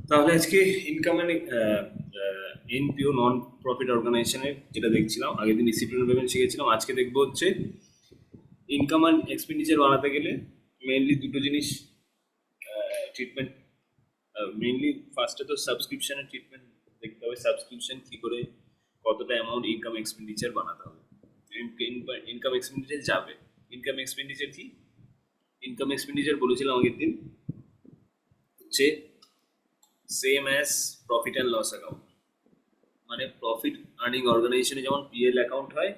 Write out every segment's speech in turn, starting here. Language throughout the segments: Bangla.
তাহলে আজকে income and NPO non profit অর্গানাইজেশনের যেটা দেখছিলাম, আগের দিন রিসিপিয়েন্ট পেমেন্ট শিখেছিলাম, আজকে দেখবো হচ্ছে ইনকাম অ্যান্ড এক্সপেন্ডিচার বানাতে গেলে মেইনলি দুটো জিনিস ট্রিটমেন্ট। মেইনলি ফার্স্টে তো সাবস্ক্রিপশনের ট্রিটমেন্ট দেখতে হবে, সাবস্ক্রিপশন কী করে কতটা অ্যামাউন্ট ইনকাম এক্সপেন্ডিচার বানাতে হবে, ইনকাম এক্সপেন্ডিচার যাবে। ইনকাম এক্সপেন্ডিচার কি? ইনকাম এক্সপেন্ডিচার বলেছিলাম আগের দিন হচ্ছে same as profit and loss account. মানে প্রফিট আর্নিং অর্গানাইজেশনে যেমন পিএল অ্যাকাউন্ট হয়,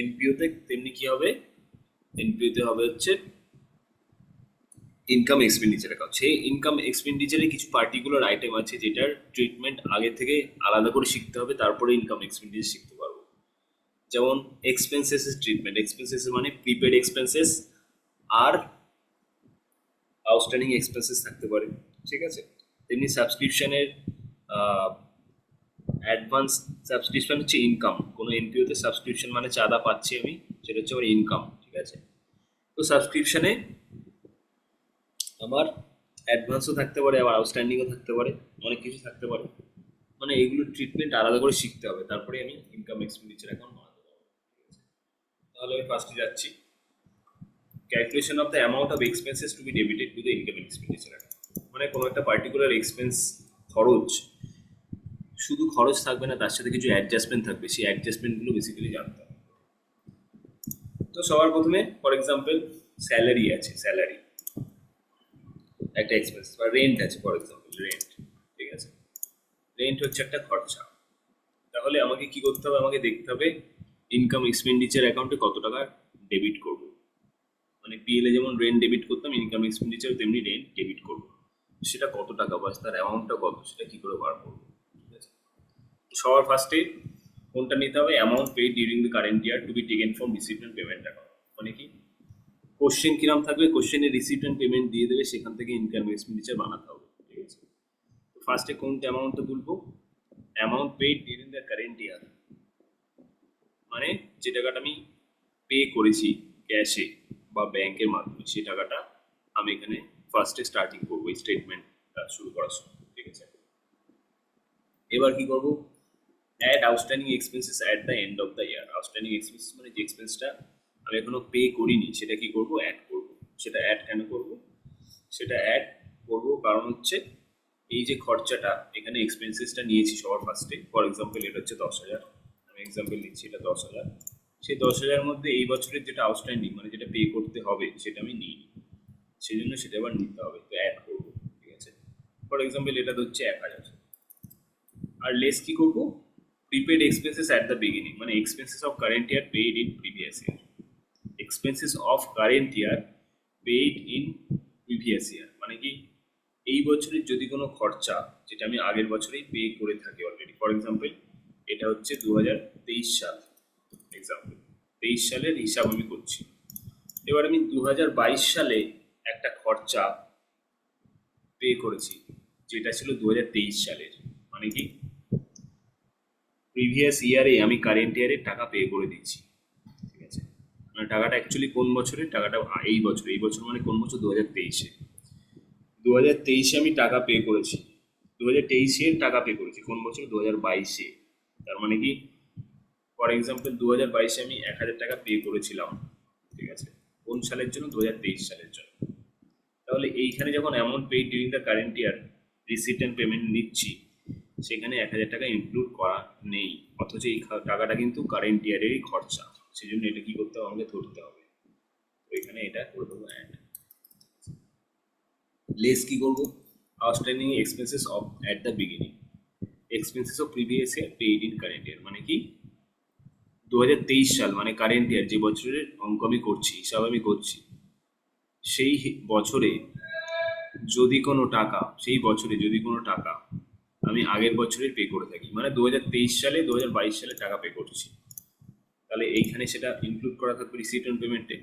এনপিওতে তেমনি কি হবে, এনপিওতে হবে হচ্ছে ইনকাম এক্সপেন্ডিচার অ্যাকাউন্ট। সেই ইনকাম এক্সপেন্ডিচারে কিছু পার্টিকুলার আইটেম আছে যেটার ট্রিটমেন্ট আগে থেকে আলাদা করে শিখতে হবে, তারপরে ইনকাম এক্সপেন্ডিচার শিখতে পারবো। যেমন এক্সপেন্সেস ট্রিটমেন্ট, এক্সপেন্সেস মানে প্রিপেড এক্সপেন্সেস আর আউটস্ট্যান্ডিং এক্সপেন্সেস থাকতে পারে, ঠিক আছে। তেমনি সাবস্ক্রিপশনের অ্যাডভান্স সাবস্ক্রিপশন হচ্ছে ইনকাম। কোনো এনপিওতে সাবস্ক্রিপশন মানে চাঁদা পাচ্ছি আমি, সেটা হচ্ছে আমার ইনকাম, ঠিক আছে। তো সাবস্ক্রিপশনে আমার অ্যাডভান্সও থাকতে পারে, আবার আউটস্ট্যান্ডিংও থাকতে পারে, অনেক কিছু থাকতে পারে। মানে এইগুলো ট্রিটমেন্ট আলাদা করে শিখতে হবে, তারপরে আমি ইনকাম এক্সপেন্ডিচার অ্যাকাউন্ট বানাতে পারবো। তাহলে আমি ফার্স্টে যাচ্ছি, calculation of the amount of expenses to be debited to the income expenditure account. মানে কোনো একটা পার্টিকুলার এক্সপেন্স, খরচ, শুধু খরচ থাকবে না, তার সাথে কিছু অ্যাডজাস্টমেন্ট থাকবে, সেই অ্যাডজাস্টমেন্টগুলো বেসিক্যালি জানতে হবে। তো সবার প্রথমে ফর এক্সাম্পল স্যালারি আছে, স্যালারি একটা এক্সপেন্স, বা রেন্ট আছে ফর এক্সাম্পল রেন্ট, ঠিক আছে। রেন্ট হচ্ছে একটা খরচা। তাহলে আমাকে কি করতে হবে, আমাকে দেখতে হবে ইনকাম এক্সপেন্ডিচার অ্যাকাউন্টে কত টাকা ডেবিট করব। মানে পিএলে যেমন রেন্ট ডেবিট করতাম, ইনকাম এক্সপেন্ডিচার তেমনি রেন্ট ডেবিট করব। সেটা কত টাকা, বাস তার অ্যামাউন্টটা কত, সেটা কি করে বার করবো, ঠিক আছে। সবার ফার্স্টে কোনটা নিতে হবে, amount paid during the current year to be taken from receipt and payment account. মানে কি, কোশ্চেন কিরম থাকবে, কোশ্চেনে রিসিপ্ট অ্যান্ড পেমেন্ট দিয়ে দেবে, সেখান থেকে ইনকাম এক্সপেন্ডিচার বানাতে হবে, ঠিক আছে। তো ফার্স্টে কোনটা অ্যামাউন্টটা তুলবো, amount paid during the current year, মানে যে টাকাটা আমি পে করেছি ক্যাশে বা ব্যাংকের মাধ্যমে, সেই টাকাটা আমি এখানে ফার্স্টে স্টার্টিং করবো এই স্টেটমেন্টটা শুরু করার সময়, ঠিক আছে। এবার কি করবো, add outstanding expenses at the end of the year. Outstanding expenses মানে যে এক্সপেন্সটা আমি এখনো পে করিনি, সেটা কি করবো, অ্যাড করবো। সেটা অ্যাড কেন করবো, সেটা অ্যাড করবো কারণ হচ্ছে এই যে খরচাটা এখানে এক্সপেন্সেসটা নিয়েছি সবার ফার্স্টে, ফর এক্সাম্পল এটা হচ্ছে 10,000, আমি এক্সাম্পল নিচ্ছি এটা 10,000। সেই 10,000 মধ্যে এই বছরের যেটা আউটস্ট্যান্ডিং মানে যেটা পে করতে হবে সেটা আমি নিই, সেই জন্য সেটা এবার নিতে হবে, তো অ্যাড করবো, ঠিক আছে। ফর এক্সাম্পল এটা হচ্ছে 1,000। আর লেস কি করবো, prepaid expenses at the beginning, মানে expenses of current year paid in previous year. Expenses of current year paid in previous year মানে কি, এই বছরের যদি কোনো খরচা যেটা আমি আগের বছরেই পে করে থাকি অলরেডি, ফর এক্সাম্পল এটা হচ্ছে 2023 সাল, এক্সাম্পল 23 সালের হিসাব আমি করছি। এবার আমি 2022 সালে একটা খরচা পে করেছি যেটা ছিল 2023 সালের, মানে কি প্রিভিয়াস ইয়ারে আমি কারেন্ট ইয়ারে টাকা পে করে দিচ্ছি, ঠিক আছে। মানে টাকাটা অ্যাকচুয়ালি কোন বছরে, টাকাটা এই বছর, এই বছর মানে কোন বছর, 2023-এ। 2023-এ আমি টাকা পে করেছি, 2023-এর টাকা পে করেছি কোন বছর, 2022-এ। তার মানে কি, ফর এক্সাম্পল 2022-এ আমি 1,000 টাকা পে করেছিলাম, ঠিক আছে। কোন সালের জন্য, 2023 সালের জন্য। তাহলে এইখানে যখন amount paid during the current year receipt and payment নিচ্ছি, সেখানে 1,000 টাকা ইনক্লুড করা নেই, অথচ এই টাকাটা কিন্তু কারেন্ট ইয়ারেরই খরচা, সেই জন্য এটা কি করতে হবে, আমাকে ধরতে হবে। তো এখানে এটা করে দেবো অ্যাড। লেস কি করবো, outstanding expenses of at the beginning, expenses of previous year paid in current year. মানে কি 2023 সাল মানে কারেন্ট ইয়ার, যে বছরের অঙ্ক আমি করছি, হিসাব আমি করছি, সেই বছরে যদি কোনো টাকা, সেই বছরে যদি কোনো টাকা আমি আগের বছরের পে করে থাকি, মানে 2023 সালে 2022 সালে টাকা পে করছি, তাহলে এইখানে সেটা ইনক্লুড করা থাকবে রিসিপ্ট অ্যান্ড পেমেন্টে।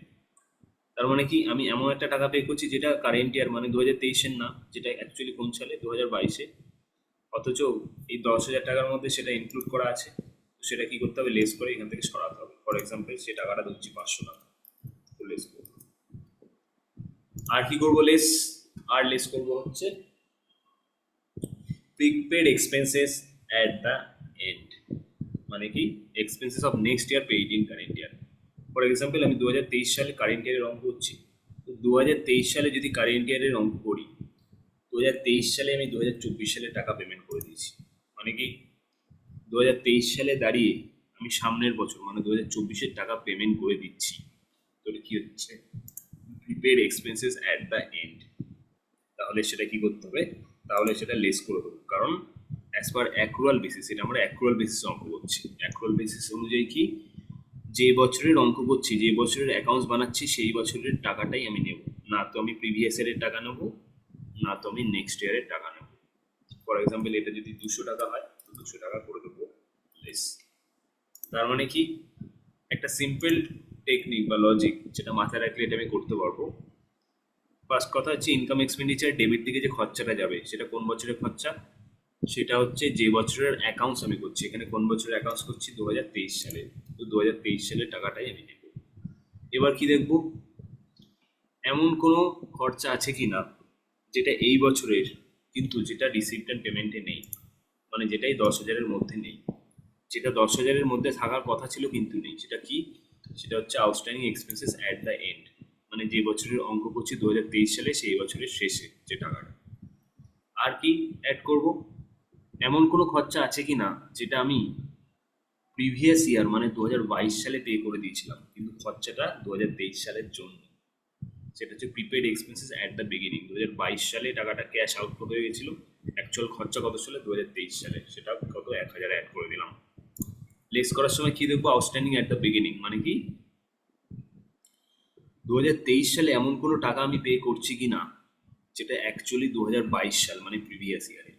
তার মানে কি, আমি এমন একটা টাকা পে করছি যেটা কারেন্ট ইয়ার মানে 2023-এর না, যেটা অ্যাকচুয়ালি কোন সালে, 2022-এ, অথচ এই 10,000 টাকার মধ্যে সেটা ইনক্লুড করা আছে। তো সেটা কি করতে হবে, লেস করে এখান থেকে সরাতে হবে। ফর এক্সাম্পল সে টাকাটা ধরছি 500 টাকা, তো লেস করবো। আর কি করবো, লেস, আর লেস করবো হচ্ছে prepaid expenses at the end, মানে কি expenses of next year paid in current year. For example আমি 2023 সালে কারেন্ট ইয়ারের অঙ্ক করছি, তো 2023 সালে যদি কারেন্ট ইয়ারের অঙ্ক করি, 2023 সালে আমি 2024 সালে টাকা পেমেন্ট করে দিয়েছি, মানে কি 2023 সালে দাঁড়িয়ে আমি সামনের বছর মানে 2024-এর টাকা পেমেন্ট করে দিচ্ছি। তো কি হচ্ছে prepaid expenses at the and. তাহলে সেটা কি করতে হবে, তাহলে সেটা লেস করে দেবো, কারণ অ্যাজ পার অ্যাক্রুয়াল বেসিস, এটা আমরা অ্যাক্রুয়াল বেসিস অঙ্ক করছি। অ্যাক্রুয়াল বেসিস অনুযায়ী কি, যে বছরের অঙ্ক করছি, যে বছরের অ্যাকাউন্টস বানাচ্ছি, সেই বছরের টাকাটাই আমি নেব, না তো আমি প্রিভিয়াস ইয়ারের টাকা নেব, না তো আমি নেক্সট ইয়ারের টাকা নেব। ফর এক্সাম্পল এটা যদি 200 টাকা হয়, তো 200 টাকা করে দেবো লেস। তার মানে কি একটা সিম্পল টেকনিক বা লজিক যেটা মাথায় রাখলে এটা আমি করতে পারবো। ফার্স্ট কথা হচ্ছে ইনকাম এক্সপেন্ডিচার ডেবিট দিকে যে খরচাটা যাবে সেটা কোন বছরের খরচা, সেটা হচ্ছে যে বছরের অ্যাকাউন্টস আমি করছি। এখানে কোন বছরের অ্যাকাউন্টস করছি, 2023 সালে, তো 2023 সালের টাকাটাই আমি নেব। এবার কি দেখব, এমন কোনো খরচা আছে কি না যেটা এই বছরের কিন্তু যেটা রিসিপ্ট অ্যান্ড পেমেন্টে নেই, মানে যেটাই 10,000-এর মধ্যে নেই, যেটা 10,000-এর মধ্যে থাকার কথা ছিল কিন্তু নেই, সেটা কি, সেটা হচ্ছে outstanding expenses at the end, মানে যে বছরের অঙ্ক করছি 2023 সালে, সেই বছরের শেষে যে টাকাটা। আর কি অ্যাড করব, এমন কোনো খরচা আছে কি না যেটা আমি প্রিভিয়াস ইয়ার মানে 2022 সালে পে করে দিয়েছিলাম, কিন্তু খরচাটা 2023 সালের জন্য, সেটা হচ্ছে prepaid expenses at the beginning. 2022 সালে টাকাটা ক্যাশ আউটফ্লো হয়ে গেছিল, অ্যাকচুয়াল খরচা কত ছিল 2023 সালে, সেটা কত 1,000 অ্যাড করে দিলাম। লেস করার সময় কি দেখবো, আউটস্ট্যান্ডিং অ্যাট দ্য বিগিনিং, মানে কি 2023 সালে এমন কোনো টাকা আমি পে করছি কি না যেটা অ্যাকচুয়ালি 2022 সাল মানে প্রিভিয়াস ইয়ারে,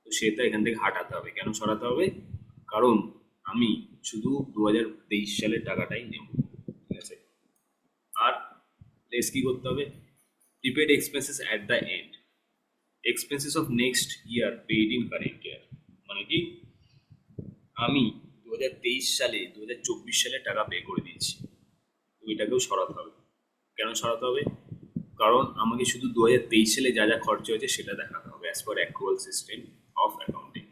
তো সেটা এখান থেকে হাঁটাতে হবে। কেন সরাতে হবে, কারণ আমি শুধু 2023 সালের টাকাটাই নেব, ঠিক আছে। আর লেস কি করতে হবে, prepaid expenses at the and, expenses of next year paid in current year, মানে কি আমি 2023 সালে 2024 সালে টাকা পে করে দিয়েছি, তো এটাকেও সরাতে হবে। কেন সরাতে হবে, কারণ আমাকে শুধু 2023 সালে যা যা খরচা হয়েছে সেটা দেখাতে হবে as per accrual system of accounting.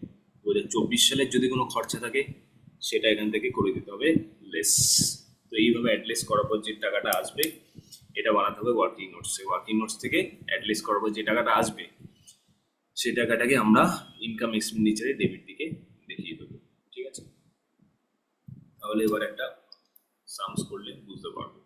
2024 সালের যদি কোনো খরচা থাকে সেটা এখান থেকে করে দিতে হবে লেস। তো এইভাবে অ্যাডলেস করার পর যে টাকাটা আসবে এটা বানাতে হবে ওয়ার্কিং নোটসে, ওয়ার্কিং নোটস থেকে অ্যাডলেস করার পর যে টাকাটা আসবে সেই টাকাটাকে আমরা ইনকাম এক্সপেন্ডিচারে ডেবিট দিকে দেখিয়ে দেবো, ঠিক আছে। তাহলে এবার একটা সামস করলে বুঝতে পারবো।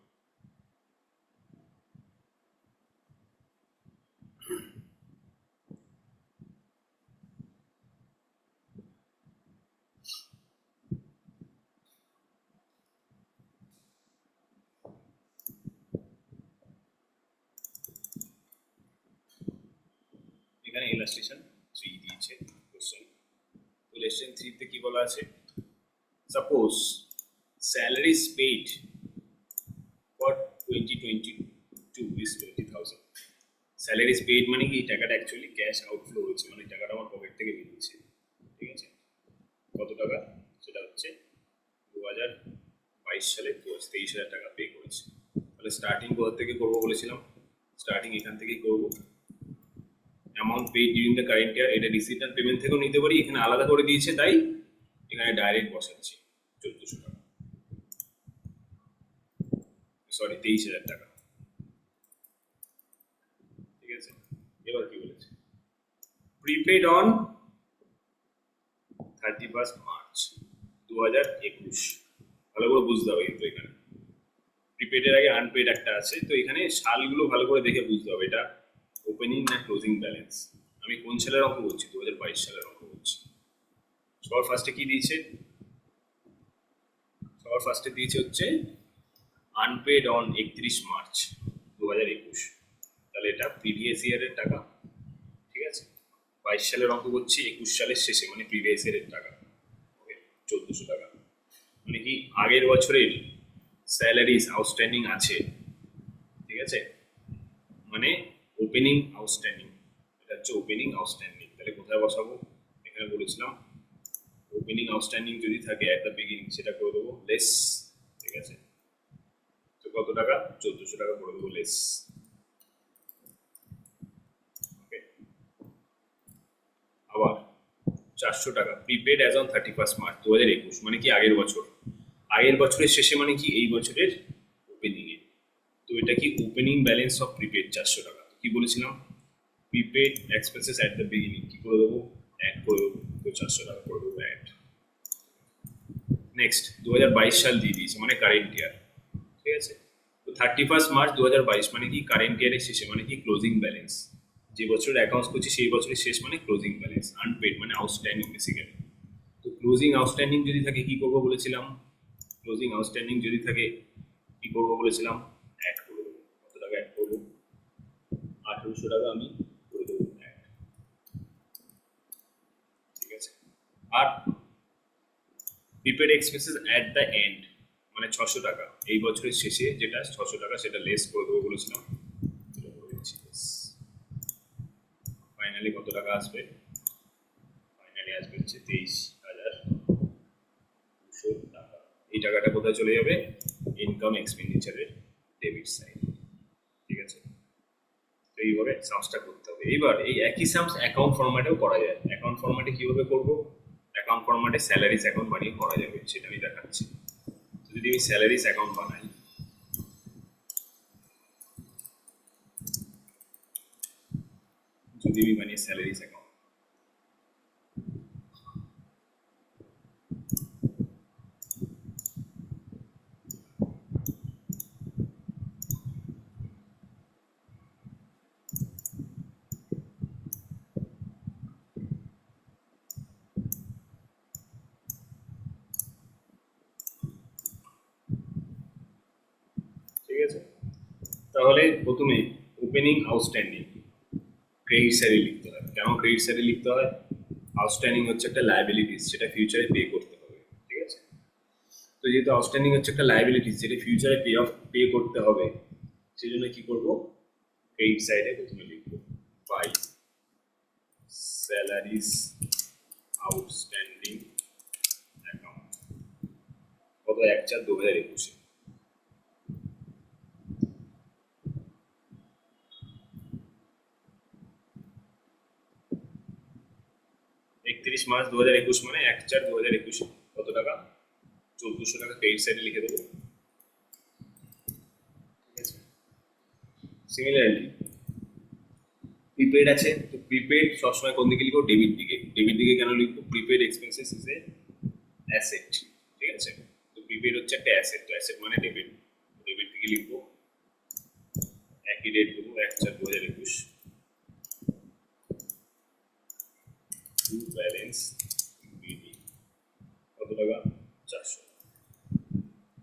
এখানে ইলাস্ট্রেশন 3 দিয়েছে কোশ্চেন। ইলাস্ট্রেশন 3 তে কি বলা আছে, suppose salaries paid for 2022 is 20,000। Salaries paid মানে কি টাকাটা অ্যাকচুয়ালি ক্যাশ আউটফ্লো হয়েছে, মানে টাকাটা আমার পকেট থেকে বেরিয়েছে, ঠিক আছে। কত টাকা, সেটা হচ্ছে 2022 সালে 23,000 টাকা পে করেছে। তাহলে স্টার্টিং কোথা থেকে করবো বলেছিলাম, স্টার্টিং এখান থেকেই করবো। Amount paid during the current ইয়ার, এটা রিসিপ্ট অ্যান্ড পেমেন্ট থেকেও নিতে পারি, এখানে আলাদা করে দিয়েছে তাই এখানে ডাইরেক্ট বসাচ্ছি 1,400 টাকা, সরি 23,000 টাকা, ঠিক আছে। এবার কি বলেছে, প্রিপেড অন 31 মার্চ 2021, ভালো করে বুঝতে হবে কিন্তু এখানে প্রিপেডের আগে আনপেড একটা আছে, তো এখানে সালগুলো ভালো করে দেখে বুঝতে হবে এটা ওপেনিং না ক্লোজিং ব্যালেন্স। আমি কোন সালের অঙ্ক করছি, 2022 সালের অঙ্ক করছি। সবার ফার্স্টে কি দিয়েছে, সবার ফার্স্টে দিয়েছে হচ্ছে আনপেড অন 31 মার্চ 2021, তাহলে এটা প্রিভিয়াস ইয়ারের টাকা, ঠিক আছে। 22 সালের অঙ্ক করছি 21 সালের শেষে মানে প্রিভিয়াস ইয়ারের টাকা, ওকে 1,400 টাকা, মানে কি আগের বছরের স্যালারিজ আউটস্ট্যান্ডিং আছে, ঠিক আছে, মানে ওপেনিং আউটস্ট্যান্ডিং, এটা হচ্ছে ওপেনিং আউটস্ট্যান্ডিং। তাহলে কোথায় বসাবো, এখানে বলেছিলাম ওপেনিং আউটস্ট্যান্ডিং যদি থাকে অ্যাট দ্য বিগিনিং সেটা করে দেবো লেস, ঠিক আছে। তো কত টাকা, 1,400 টাকা করে দেবো লেস, ওকে। আবার 400 টাকা প্রিপেড অ্যাজ অন 31 মার্চ 2021, মানে কি আগের বছর, আগের বছরের শেষে, মানে কি এই বছরের ওপেনিং এ। তো এটা কি ওপেনিং ব্যালেন্স অফ প্রিপেড 400 টাকা। কি বলেছিলাম, prepaid expenses at the beginning কি করে দেবো, অ্যাড করে দেবো। তো 400 টাকা করে দেবো অ্যাড। নেক্সট 2022 সাল দিয়ে দিয়েছে, মানে কারেন্ট ইয়ার। ঠিক আছে, তো 31 মার্চ 2022 মানে কি কারেন্ট ইয়ারের শেষে, মানে কি ক্লোজিং ব্যালেন্স। যে বছরের অ্যাকাউন্টস করছি সেই বছরের শেষ, মানে ক্লোজিং ব্যালেন্স। আনপেড মানে আউটস্ট্যান্ডিং বেসিক্যালি। তো ক্লোজিং আউটস্ট্যান্ডিং যদি থাকে কি করবো বলেছিলাম, ক্লোজিং আউটস্ট্যান্ডিং যদি থাকে কি করবো বলেছিলাম, অ্যাড করে দেবো। কত টাকা অ্যাড করবো, 1800 টাকা আমি করে দেবো অ্যাড। ঠিক আছে, আর prepaid expenses at the end মানে 600 টাকা, এই বছরের শেষে যেটা 600 টাকা সেটা লেস করে দেবো বলেছিলাম। ফাইনালি কত টাকা আসবে, ফাইনালি আসবে হচ্ছে 23,200 টাকা। এই টাকাটা কোথায় চলে যাবে, ইনকাম এক্সপেন্ডিচারের ডেবিট সাইড। ঠিক আছে, তো এইভাবে সামসটা করতে হবে। এইবার এই একই সামস অ্যাকাউন্ট ফরম্যাটেও করা যায়। অ্যাকাউন্ট ফরম্যাটে কিভাবে করব, অ্যাকাউন্ট ফরম্যাটে স্যালারিজ অ্যাকাউন্ট বানিয়ে করা যাবে, সেটা আমি দেখাচ্ছি। তো যদি আমি স্যালারিজ অ্যাকাউন্ট বানাই, যদি আমি বানিয়ে স্যালারিজ অ্যাকাউন্ট, ঠিক আছে, তাহলে প্রথমে ওপেনিং আউটস্ট্যান্ডিং ক্রেডিট সাইডে লিখতে হয়। কেন ক্রেডিট সাইডে লিখতে হয়, আউটস্ট্যান্ডিং হচ্ছে একটা লায়াবিলিটিস, সেটা ফিউচারে পে করতে হবে। ঠিক আছে, তো যেহেতু আউটস্ট্যান্ডিং হচ্ছে একটা লায়াবিলিটিস যেটা ফিউচারে পে করতে হবে, সেই জন্য কি করবো, ক্রেডিট সাইডে প্রথমে লিখবো বাই স্যালারিজ আউটস্ট্যান্ডিং অ্যাকাউন্ট, কত 1/4/2021। 31 মার্চ 2021 মানে 1/4/2021 কত টাকা, 1,400 টাকা ক্রেডিট সাইডে লিখে দেবো। ঠিক আছে, সিমিলারলি প্রিপেড আছে, তো প্রিপেড সবসময় কোন দিকে লিখবো, ডেবিট দিকে। ডেবিট দিকে কেন লিখবো, prepaid expenses is a asset. ঠিক আছে, তো প্রিপেড হচ্ছে একটা অ্যাসেট, তো অ্যাসেট মানে ডেবিট, ডেবিট দিকে লিখবো। একই ডেট দেবো 1/4/2021, টু ব্যালেন্স বিডি কত টাকা, 400।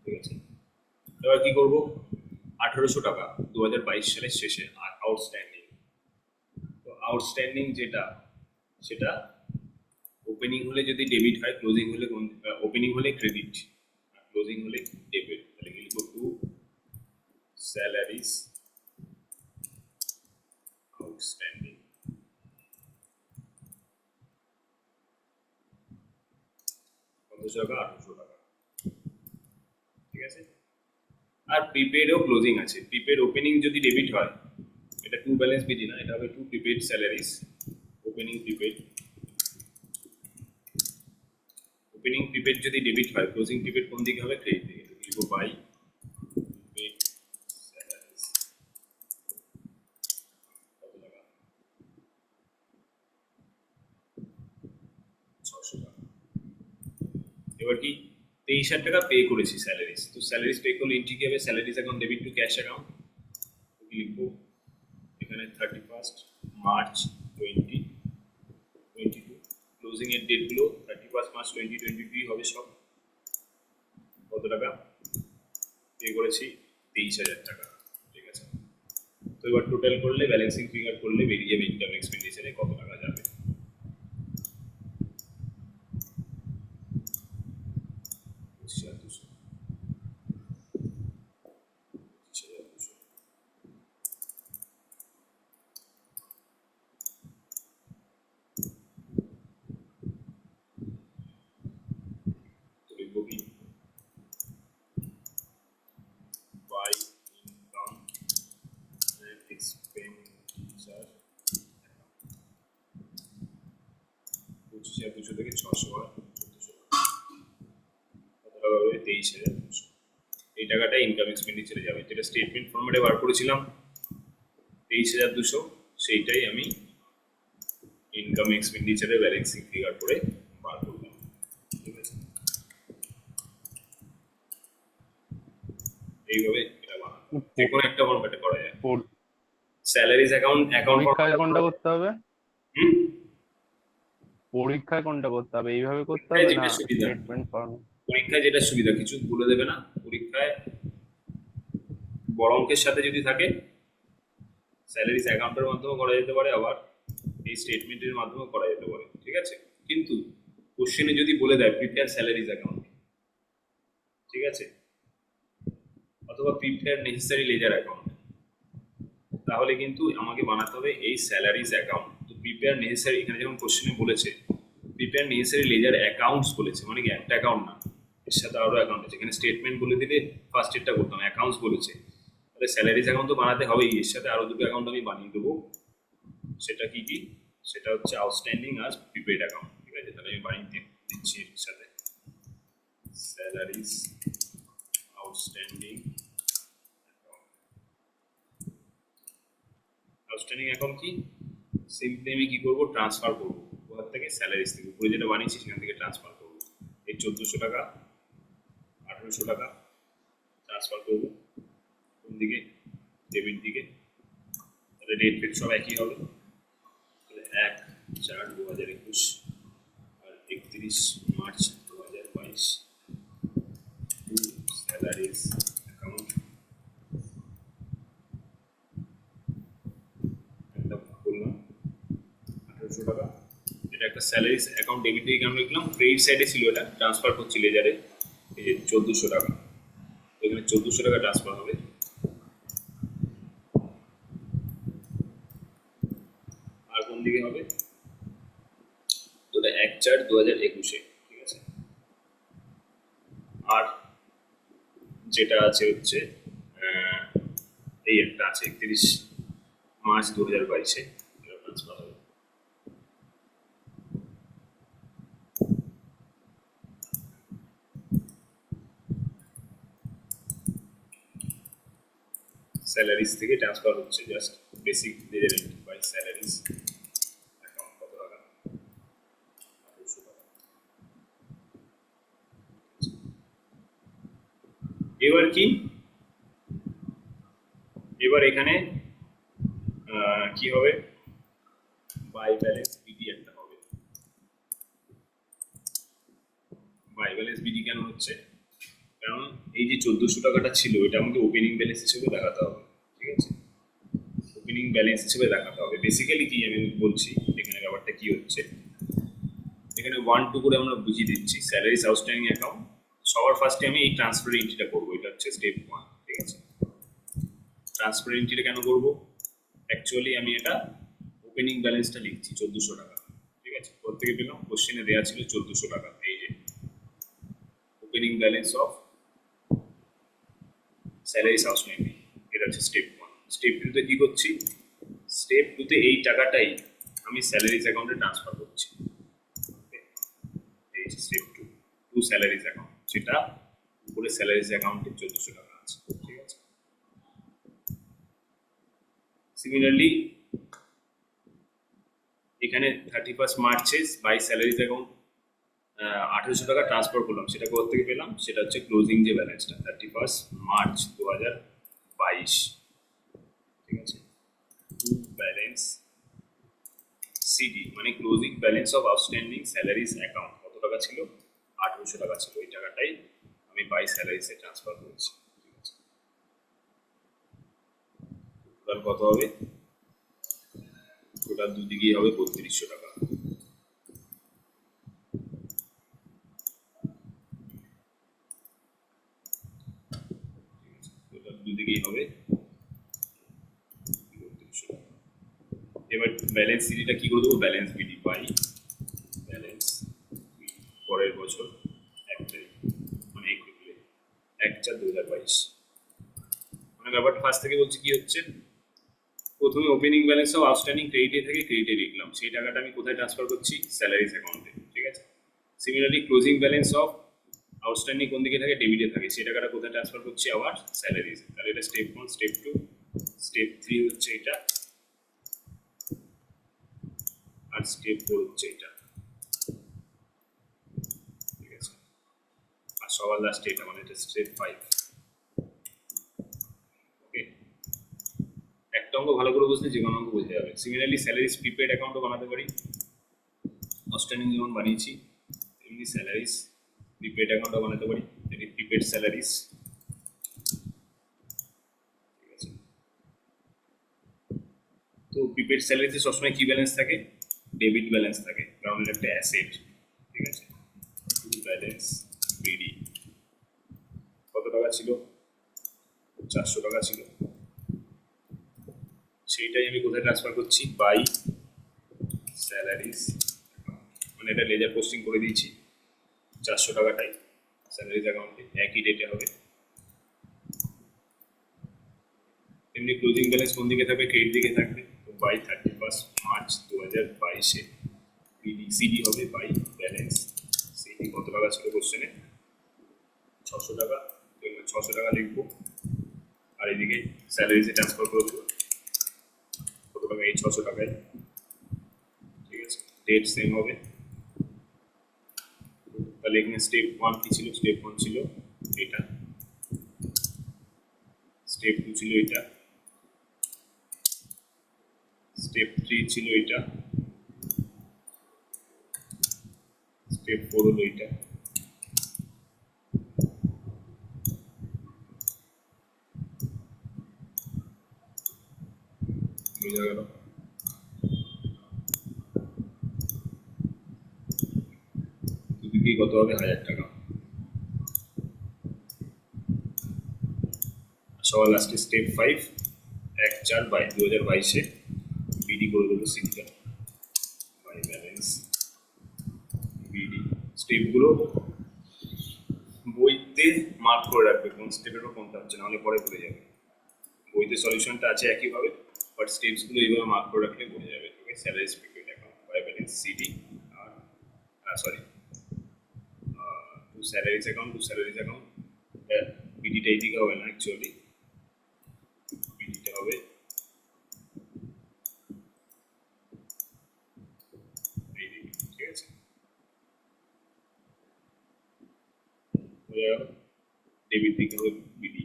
ঠিক আছে, এবার কি করবো, 1800 টাকা 2022 সালের শেষে আর আউটস্ট্যান্ডিং। তো আউটস্ট্যান্ডিং যেটা, সেটা ওপেনিং হলে যদি ডেবিট হয়, ক্লোজিং হলে ওপেনিং হলে ক্রেডিট আর ক্লোজিং হলে ডেবিট। তাহলে কি লিখবো, টু স্যালারিজ আউটস্ট্যান্ডিং কত টাকা, 1800 টাকা। ঠিক আছে, আর প্রিপেডও ক্লোজিং আছে। প্রিপেড ওপেনিং যদি ডেবিট হয়, এটা টু ব্যালেন্স বিডি না, এটা হবে to prepaid salaries opening prepaid. Opening prepaid যদি ডেবিট হয়, ক্লোজিং প্রিপেড কোন দিকে হবে, ক্রেডিট দিকে। তো লিখবো বাই প্রিপেড স্যালারিজ কত টাকা, 600 টাকা। এবার কি 23,000 টাকা পে করেছি স্যালারিজ, তো স্যালারিজ পে করলে এন্ট্রি কি হবে, salaries account debit two cash account. লিখবো এখানে 31 মার্চ 2022, ক্লোজিং এর ডেট গুলো 31 মার্চ 2022 হবে সব। কত টাকা পে করেছি, 23,000 টাকা। ঠিক আছে, তো এবার টোটাল করলে, ব্যালেন্সিং ফিগার করলে বেরিয়ে যাবে ইনকাম এক্সপেন্ডিচারে কত টাকা যাবে। তো লিখবো কি, বাই ইনকাম এক্সপেন্ডিচার 500 হয় 1400 কত টাকা হবে 23,200। এই টাকাটা ইনকাম এক্সপেন্ডিচারে যাবে, যেটা স্টেটমেন্ট ফরম্যাটে বার করেছিলাম 23,200, সেইটাই আমি ইনকাম এক্সপেন্ডিচারে ব্যালেন্সিং ফিগার করে বার করলাম। ঠিক আছে, এইভাবে এটা বানানো যে কোনো একটা ফরম্যাটে করা যায়। স্যালারিজ অ্যাকাউন্ট পরীক্ষায় কোনটা করতে হবে? হুম, পরীক্ষায় কোনটা করতে হবে? এইভাবে করতে পরীক্ষায় হবে না যেটা সুবিধা, স্টেটমেন্ট ফর্ম? পরীক্ষায় যেটা সুবিধা কিছু বলে দেবে না। পরীক্ষায় বড় অঙ্কের সাথে যদি থাকে স্যালারিজ অ্যাকাউন্টের মাধ্যমে করা যেতে পারে, আবার এই স্টেটমেন্টের মাধ্যমে করা যেতে পারে। ঠিক আছে, কিন্তু কোশ্চেনে যদি বলে দেয় প্রিপেয়ার স্যালারিজ অ্যাকাউন্ট, ঠিক আছে, অথবা প্রিপেয়ার নেসেসারি লেজার অ্যাকাউন্ট, তাহলে কিন্তু আমাকে বানাতে হবে এই স্যালারিজ অ্যাকাউন্ট। তো প্রিপেয়ার নেসেসারি, এখানে যেমন কোশ্চেনে বলেছে প্রিপেয়ার নেসেসারি লেজার অ্যাকাউন্টস বলেছে, মানে কি একটা অ্যাকাউন্ট না, এর সাথে আরো অ্যাকাউন্ট আছে। এখানে স্টেটমেন্ট বলে দিলে ফার্স্ট এডটা করতাম, অ্যাকাউন্টস বলেছে, তাহলে স্যালারিজ অ্যাকাউন্ট তো বানাতে হবেই, এর সাথে আরো দুটো অ্যাকাউন্ট আমি বানিয়ে দেবো। সেটা কি কি? সেটা হচ্ছে আউটস্ট্যান্ডিং আর প্রিপেড অ্যাকাউন্ট। ঠিক আছে, তাহলে আমি বানিয়ে দিচ্ছি এর সাথে স্যালারিজ আউটস্ট্যান্ডিং আউটস্ট্যান্ডিং অ্যাকাউন্ট কি? সিম্পলি আমি কি করবো, ট্রান্সফার করবো ওখান থেকে, স্যালারিজ থেকে উপরে যেটা বানিয়েছি সেখান থেকে ট্রান্সফার করবো। এই 1400 টাকা 1800 টাকা ট্রান্সফার করবো কোন দিকে, ডেবিট দিকে। তাহলে ডেট ফেট সব একই হবে, তাহলে 1/4/2021 আর 31 মার্চ 2022 টু স্যালারিজ অ্যাকাউন্ট। একটা করলাম 1800 টাকা, এটা একটা স্যালারিজ অ্যাকাউন্ট ডেবিট দিকে কেন লিখলাম, ক্রেডিট সাইডে ছিল, এটা ট্রান্সফার করছি লেজারে। এই যে 1400 টাকা, এখানে 1400 টাকা ট্রান্সফার হবে। আর কোন দিকে হবে, ওটা 1/4/2021। ঠিক আছে, আর যেটা আছে হচ্ছে এই একটা আছে 31 মার্চ 2022 এটা ট্রান্সফার হবে। স্যালারিজ থেকে ট্রান্সফার হচ্ছে, just basic ledger entry by salaries account কত টাকা, 1800 টাকা। এবার কি, এবার এখানে কি হবে, বাই ব্যালেন্স বিডি একটা হবে। বাই ব্যালেন্স বিডি কেন হচ্ছে, কারণ এই যে 1400 টাকাটা ছিল এটা আমাকে ওপেনিং ব্যালেন্স হিসেবে দেখাতে হবে। ঠিক আছে, ওপেনিং ব্যালেন্স হিসেবে দেখাতে হবে। বেসিক্যালি কি আমি বলছি, এখানে ব্যাপারটা কি হচ্ছে, এখানে 1-2 করে আমরা বুঝিয়ে দিচ্ছি। স্যালারিজ আউটস্ট্যান্ডিং অ্যাকাউন্ট, সবার ফার্স্টে আমি এই ট্রান্সফার এন্ট্রিটা করবো, এটা হচ্ছে স্টেপ 1। ঠিক আছে, ট্রান্সফার এন্ট্রিটা কেন করবো, অ্যাকচুয়ালি আমি এটা ওপেনিং ব্যালেন্সটা লিখছি 1400 টাকা। ঠিক আছে, প্রত্যেকে পেলাম, কোশ্চেনে দেওয়া ছিল 1400 টাকা, এই যে opening balance of salaries outstanding, এটা হচ্ছে স্টেপ 1। স্টেপ 2-তে কি করছি, স্টেপ 2-তে এই টাকাটাই আমি স্যালারিজ অ্যাকাউন্টে ট্রান্সফার করছি। এই স্টেপ 2 স্যালারিজ অ্যাকাউন্ট, যেটা উপরে স্যালারিজ অ্যাকাউন্টে 1400 টাকা আছে। ঠিক আছে, সিমিলারলি এখানে 31 মার্চে বাই স্যালারিজ অ্যাকাউন্ট 1800 টাকা ট্রান্সফার করলাম, সেটা কোথা থেকে পেলাম, সেটা হচ্ছে ক্লোজিং যে ব্যালেন্সটা 31 মার্চ 2022। ঠিক আছে, টু ব্যালেন্স সিডি মানে closing balance of outstanding salaries account কত টাকা ছিল, 1800 টাকা ছিল। এই টাকাটাই আমি বাই স্যালারিজে ট্রান্সফার করেছি। ঠিক আছে, টোটাল কত হবে, টোটাল দুদিকেই হবে 3200 টাকা। টোটাল দুদিকেই হবে 3200 টাকা। এবার ব্যালেন্স সিডিটা কি করে দেবো, ব্যালেন্স বিডি বাই ব্যালেন্স পরের বছর 1 তারিখ, মানে 1/4/2022। মানে ব্যাপারটা ফার্স্ট থেকে বলছি কি হচ্ছে, প্রথমে ওপেনিং ব্যালেন্স অফ আউটস্ট্যান্ডিং ক্রেডিটে থেকে ক্রেডিটে লিখলাম, সেই টাকাটা আমি কোথায় ট্রান্সফার করছি, স্যালারিজ অ্যাকাউন্টে। ঠিক আছে, similarly closing balance of outstanding কোন দিকে থাকে, ডেবিটে থাকে, সেই টাকাটা কোথায় ট্রান্সফার করছি, আবার স্যালারিজ। তাহলে এটা স্টেপ 1, স্টেপ 2, স্টেপ 3 হচ্ছে এটা, আর স্টেপ 4 হচ্ছে এটা, ঠিক আছে। আর সবার লাস্টে এটা, মানে এটা স্টেপ 5। ওকে, একটা অঙ্ক ভালো করে বুঝলে যে কোনো অঙ্ক বুঝতে যাবে। সিমিলারলি স্যালারিজ প্রিপেড অ্যাকাউন্টও বানাতে পারি, আউটস্ট্যান্ডিং যেমন বানিয়েছি তেমনি স্যালারিজ প্রিপেড অ্যাকাউন্টও বানাতে পারি, যেটি প্রিপেড স্যালারিজ, ঠিক আছে। তো প্রিপেড স্যালারিতে সবসময় কি ব্যালেন্স থাকে, ডেবিট ব্যালেন্স থাকে, কারণ এটা একটা অ্যাসেট, ঠিক আছে। ব্যালেন্স বিডি কত টাকা ছিল, 400 টাকা ছিল, সেইটাই আমি কোথায় ট্রান্সফার করছি, বাই স্যালারিজ, মানে এটা লেজার পোস্টিং করে দিয়েছি 400 টাকাটাই স্যালারিজ অ্যাকাউন্টে, একই ডেটে হবে। তেমনি ক্লোজিং ব্যালেন্স কোন দিকে থাকবে, ক্রেডিট দিকে থাকবে, তো বাই 31 মার্চ 2022-এ বিডি সিডি হবে বাই ব্যালেন্স সিডি। কত টাকা ছিল কোশ্চেনে, 600 টাকা, তো 600 টাকা লিখবো, আর এদিকে স্যালারিজে ট্রান্সফার করে দেবো কত টাকা, এই 600 টাকায়, ঠিক আছে। ডেট সেম হবে। তাহলে এখানে স্টেপ 1 কি ছিল, স্টেপ 1 ছিল এটা, স্টেপ 2 ছিল এটা, স্টেপ 3 ছিল এটা, স্টেপ 4 হলো এটা, বোঝা গেল। দুদিকেই কত হবে, 1000 টাকা। সবার লাস্টে স্টেপ 5, 1/4/2022-এ বিডি করে দেবো সিডিটা বাই ব্যালেন্স বিডি। স্টেপগুলো বইতে মার্ক করে রাখবে কোন স্টেপের পর কোনটা হচ্ছে, নাহলে পরে ভুলে যাবে। বইতে সলিউশনটা আছে একইভাবে, বাট স্টেপসগুলো এইভাবে মার্ক করে রাখলে ভুলে যাবে। Okay, salary prepaid account by balance CD, আর sorry, to salaries account, to salaries account, বিডিটা এইদিকে হবে না, অ্যাকচুয়ালি বিডিটা হবে এইদিকে, ঠিক আছে। ডেবিট দিকে হবে বিডি।